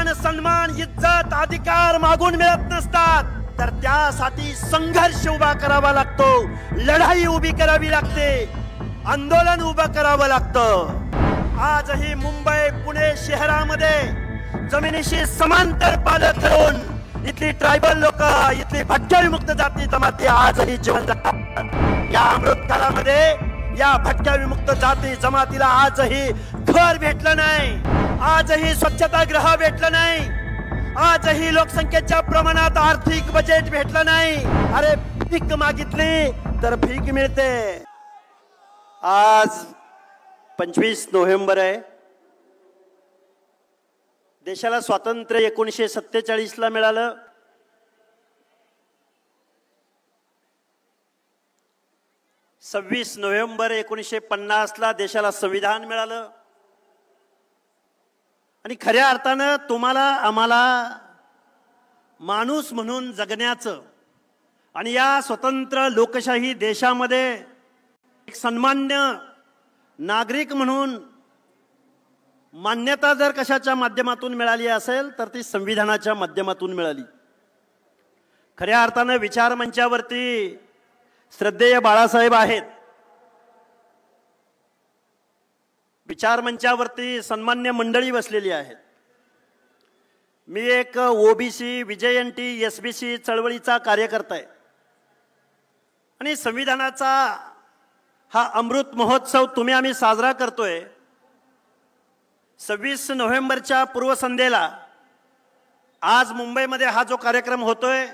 मान सन्मान इज्जत अधिकार मागून मिळत नसतात, तर त्यासाठी संघर्ष उभा करावा लागतो, लढाई उभी करावी लागते, आंदोलन उभं करावं लागतं। आजही मुंबई पुणे शहरामध्ये जमिनीशी समांतर पालत ठरवून इथली ट्रायबल लोक, इथली भटक्या विमुक्त जाती जमाती आजही जिवंत आहेत। या अमृतकालामध्ये या भटक्या विमुक्त जाती जमातीला आजही घर भेटलं नाही, आजही स्वच्छतागृह भेटलं नाही, आजही लोकसंख्येच्या प्रमाणात आर्थिक बजेट भेटलं नाही। अरे भीक मागितली तर भीक मिळते। आज 25 नोव्हेंबर आहे। देशाला स्वातंत्र्य 1947 ला मिळालं। सव्वीस नोव्हेंबर 1950 ला देशाला संविधान मिळालं। आणि खऱ्या अर्थानं तुम्हाला आम्हाला माणूस म्हणून जगण्याचं आणि या स्वतंत्र लोकशाही देशामध्ये एक सन्मान्य नागरिक म्हणून मान्यता जर कशाच्या माध्यमातून मिळाली असेल तर ती संविधानाच्या माध्यमातून मिळाली। खऱ्या अर्थानं विचार मंचावरती श्रद्धेय बाळासाहेब आहेत, विचार मंचावरती सन्मान्य मंडळी बसलेली आहेत। मी एक ओबीसी विजयंती एसबीसी चळवळीचा कार्यकर्ता आहे आणि संविधानाचा हा अमृत महोत्सव तुम्ही आम्ही साजरा करतोय। 26 नोव्हेंबरच्या पूर्वसंध्येला आज मुंबईमध्ये हा जो कार्यक्रम होतोय,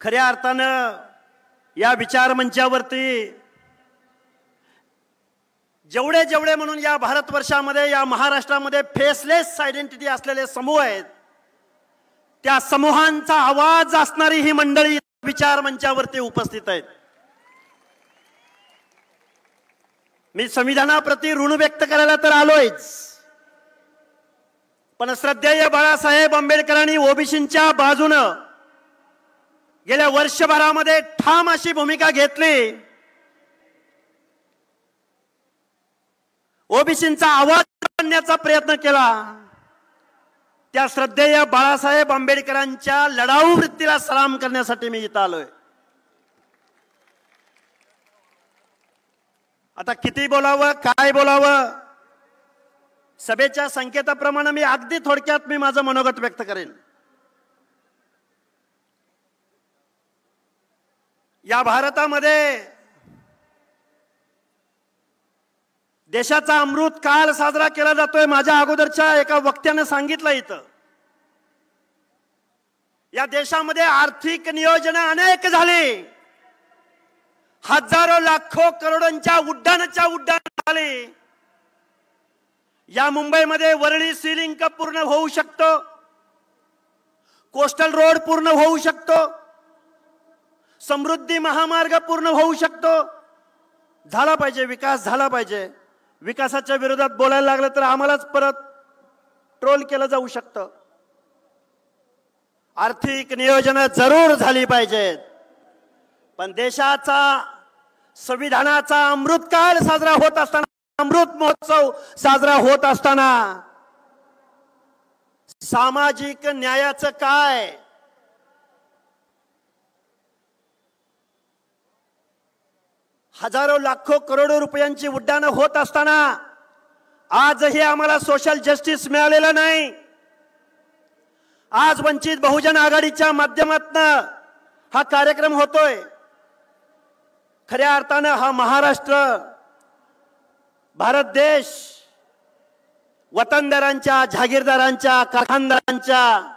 खऱ्या अर्थानं या विचार मंचावरती जेवढे जेवढे म्हणून या भारतवर्षामध्ये या महाराष्ट्रामध्ये फेसलेस आयडेंटिटी असलेले समूह आहेत, त्या समूहांचा आवाज असणारी ही मंडळी विचार मंचावरती उपस्थित आहेत। मी संविधानाप्रती ऋण व्यक्त करायला तर आलोयच, पण श्रद्धेय बाळासाहेब आंबेडकरांनी ओबीसींच्या बाजूनं गेल्या वर्षभरामध्ये ठाम अशी भूमिका घेतली। ओबीसींचा आवाज आणण्याचा प्रयत्न केला। त्या श्रद्धेय बाळासाहेब आंबेडकरांच्या लढाऊ वृत्तीला सलाम करण्यासाठी मी इथं आलोय। आता किती बोलावं काय बोलावं, सभेच्या संकेताप्रमाणे मी अगदी थोडक्यात मी माझं मनोगत व्यक्त करेन। या भारतामध्ये देशाचा अमृत काळ साजरा केला जातोय। माझ्या अगोदरच्या एका वक्त्याने सांगितलं, इथं या देशामध्ये आर्थिक नियोजन अनेक झाली, हजारो लाखो करोडोंच्या उड्डाणाच्या उड्डाण झाले। या मुंबईमध्ये वरळी सी लिंक पूर्ण होऊ शकतो, कोस्टल रोड पूर्ण होऊ शकतो, समृद्धी महामार्ग पूर्ण होऊ शकतो। झाला पाहिजे, विकास झाला पाहिजे। विकासाच्या विरोधात बोलायला लागलं तर आम्हालाच परत ट्रोल केलं जाऊ शकतं। आर्थिक नियोजन जरूर झाली पाहिजेत, पण देशाचा संविधानाचा अमृतकाळ साजरा होत असताना, अमृत महोत्सव साजरा होत असताना सामाजिक न्यायाचं काय, हजारो लाखो करोडो रुपयांची उड्डाणं होत असताना आजही आम्हाला सोशल जस्टिस मिळालेलं नाही। आज वंचित बहुजन आघाडीच्या माध्यमातून हा कार्यक्रम होतोय। खऱ्या अर्थानं हा महाराष्ट्र, भारत देश वतनदारांच्या, जागीरदारांच्या, कारखानदारांच्या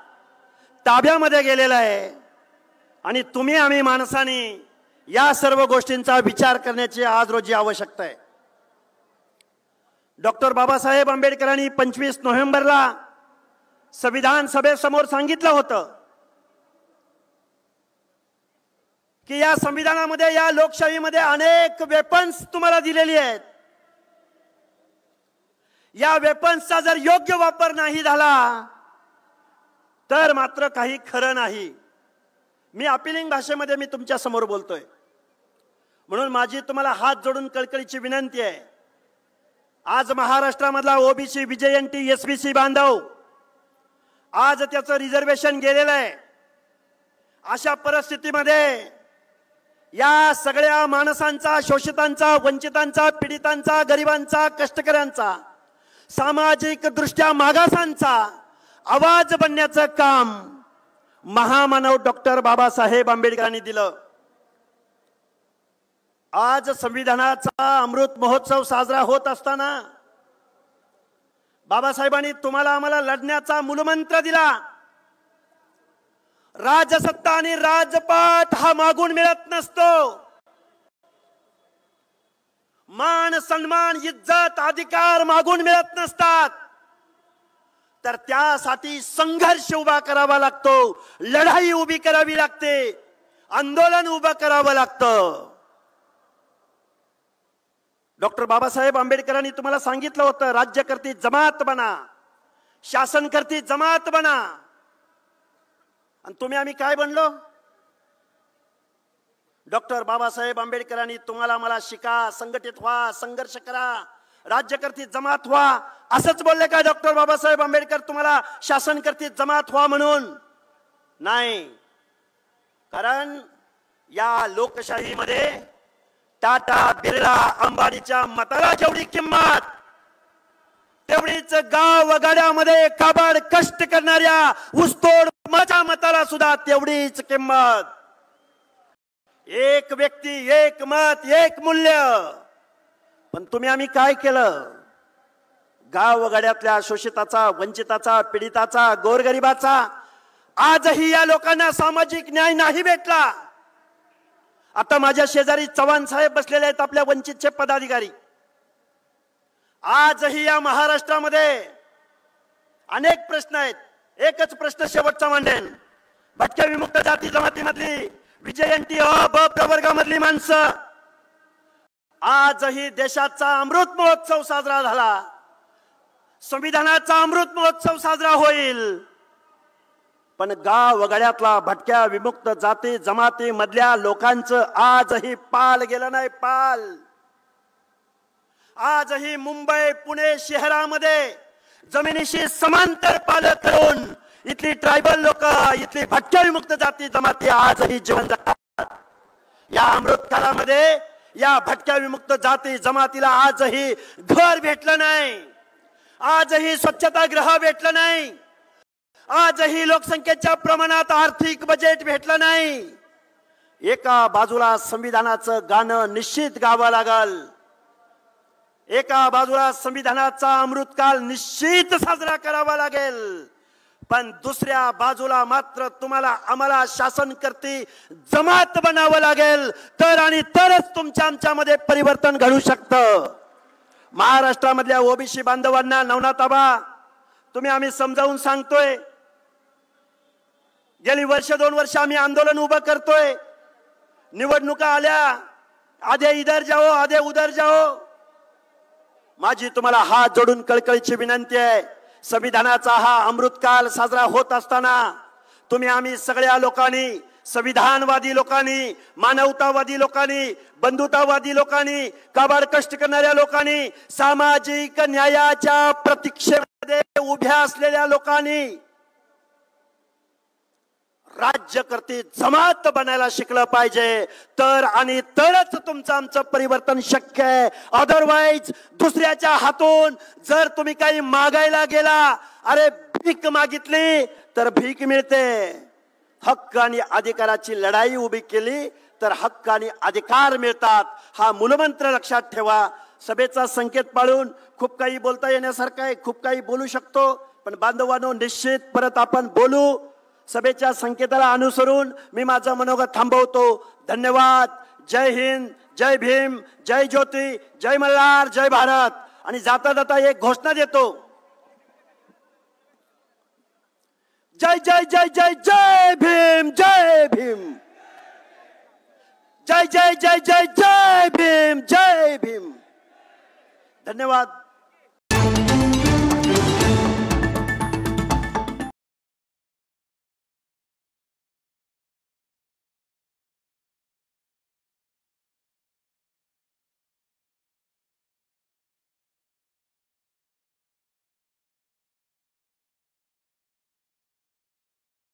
ताब्यामध्ये गेलेला आहे आणि तुम्ही आम्ही माणसांनी या सर्व गोष्टींचा विचार करण्याची आज रोजी आवश्यकता आहे। डॉक्टर बाबासाहेब आंबेडकरांनी 25 नोव्हेंबरला संविधान सभेसमोर सांगितलं होतं की या संविधानामध्ये, या लोकशाहीमध्ये अनेक वेपन्स तुम्हाला दिलेली आहेत। या वेपन्सचा जर योग्य वापर नाही झाला तर मात्र काही खरं नाही। मी अपीलिंग भाषेमध्ये मी तुमच्या समोर बोलतोय, म्हणून माझी तुम्हाला हात जोडून कळकळीची विनंती आहे। आज महाराष्ट्रामधला ओबीसी विजयंती एसबीसी बांधव आज त्याचं रिझर्वेशन गेलेलं आहे। अशा परिस्थितीमध्ये या सगळ्या माणसांचा, शोषितांचा, वंचितांचा, पीडितांचा, गरिबांचा, कष्टकऱ्यांचा, सामाजिक दृष्ट्या मागासांचा आवाज बनण्याचं काम महामानव डॉक्टर बाबासाहेब आंबेडकरांनी दिलं। आज संविधानाचा अमृत महोत्सव साजरा होत असताना बाबासाहेबांनी तुम्हाला आम्हाला लढण्याचा मूलमंत्र दिला। राजसत्ता आणि राजपाट हा मागून मिळत नसतो। मान, सन्मान, इज्जत, अधिकार मागून मिळत नसतात, तर त्यासाठी संघर्ष उभा करावा लागतो, लढाई उभी करावी लागते, आंदोलन उभं करावं लागतं। डॉक्टर बाबासाहेब आंबेडकरांनी तुम्हाला सांगितलं होतं, राज्यकर्ती जमात बना, शासनकर्ती जमात बना। आणि तुम्ही आम्ही काय बनलो? डॉक्टर बाबासाहेब आंबेडकरांनी तुम्हाला मला शिका, संघटित व्हा, संघर्ष करा, राज्यकर्ती जमात व्हा असंच बोलले का डॉक्टर बाबासाहेब आंबेडकर तुम्हाला शासनकर्ती जमात व्हा म्हणून? नाही, कारण या लोकशाहीमध्ये टाटा, बिर्ला, अंबानीच्या मताला जेवढी किंमत, तेवढीच गाव वगाड्यामध्ये काबाड कष्ट करणाऱ्या ऊसतोड माझ्या मताला सुद्धा तेवढीच किंमत। एक व्यक्ती, एक मत, एक मूल्य। पण तुम्ही आम्ही काय केलं? गाव वगाड्यातल्या शोषिताचा, वंचिताचा, पीडिताचा, गोरगरिबाचा आजही या लोकांना सामाजिक न्याय नाही भेटला। आता माझ्या शेजारी चव्हाण साहेब बसलेले आहेत, आपल्या वंचितचे पदाधिकारी। आजही या महाराष्ट्रामध्ये अनेक प्रश्न आहेत। एकच प्रश्न शेवटचा मांडेन, भटक्या विमुक्त जाती जमातीमधली विजयंती अ ब प्रवर्गामधली माणसं, आजही देशाचा अमृत महोत्सव साजरा झाला, संविधानाचा अमृत महोत्सव साजरा होईल, पण गाव वगळ्यातला भटक्या विमुक्त जाती जमाती मधल्या लोकांचं आजही पाल गेलं नाही, पाल। आजही मुंबई, पुणे शहरामध्ये जमिनीशी समांतर पाल करून इथली ट्रायबल लोक, इथली भटक्या विमुक्त जाती जमाती आजही जीवन जगतात। या अमृत काळामध्ये या भटक्या विमुक्त जाती जमातीला आजही घर भेटलं नाही, आजही स्वच्छतागृह भेटलं नाही, आजही लोकसंख्येच्या प्रमाणात आर्थिक बजेट भेटलं नाही। एका बाजूला संविधानाचं गाणं निश्चित गावं लागल, एका बाजूला संविधानाचा अमृतकाल निश्चित साजरा करावा लागेल, पण दुसऱ्या बाजूला मात्र तुम्हाला आम्हाला शासनकर्ती जमात बनावं लागेल, तर आणि तरच तुमच्या आमच्यामध्ये परिवर्तन घडू शकतं। महाराष्ट्रामधल्या ओबीसी बांधवांना नवनाथ आबा तुम्ही आम्ही समजावून सांगतोय, गेली वर्ष 2 वर्ष आम्ही आंदोलन उभं करतोय, निवडणुका आल्या, आधे इधर जाओ आधे उधर जाओ। माझी तुम्हाला हात जोडून कळकळीची विनंती आहे, संविधानाचा हा अमृतकाल साजरा होत असताना तुम्ही आम्ही सगळ्या लोकांनी, संविधानवादी लोकांनी, मानवतावादी लोकांनी, बंधुतावादी लोकांनी, काबाड कष्ट करणाऱ्या लोकांनी, सामाजिक न्यायाच्या प्रतीक्षेमध्ये उभ्या असलेल्या लोकांनी राज्यकर्ते जमात बनायला शिकलं पाहिजे, तर आणि तरच तुमचं आमचं परिवर्तन शक्य आहे। अदरवाईज दुसऱ्याच्या हातून जर तुम्ही काही मागायला गेला, अरे भीक मागितली तर भीक मिळते, हक्क आणि अधिकाराची लढाई उभी केली तर हक्क आणि अधिकार मिळतात। हा मूलमंत्र लक्षात ठेवा। सभेचा संकेत पाळून खूप काही बोलता येण्यासारखं आहे, खूप काही बोलू शकतो, पण बांधवांनो निश्चित परत आपण बोलू। सभेच्या संकेताला अनुसरून मी माझं मनोगत थांबवतो। धन्यवाद। जय हिंद, जय भीम, जय ज्योती, जय मल्हार, जय भारत। आणि जाता जाता एक घोषणा देतो, जय जय जय जय जय भीम, जय भीम, जय जय जय जय जय भीम, जय भीम। धन्यवाद।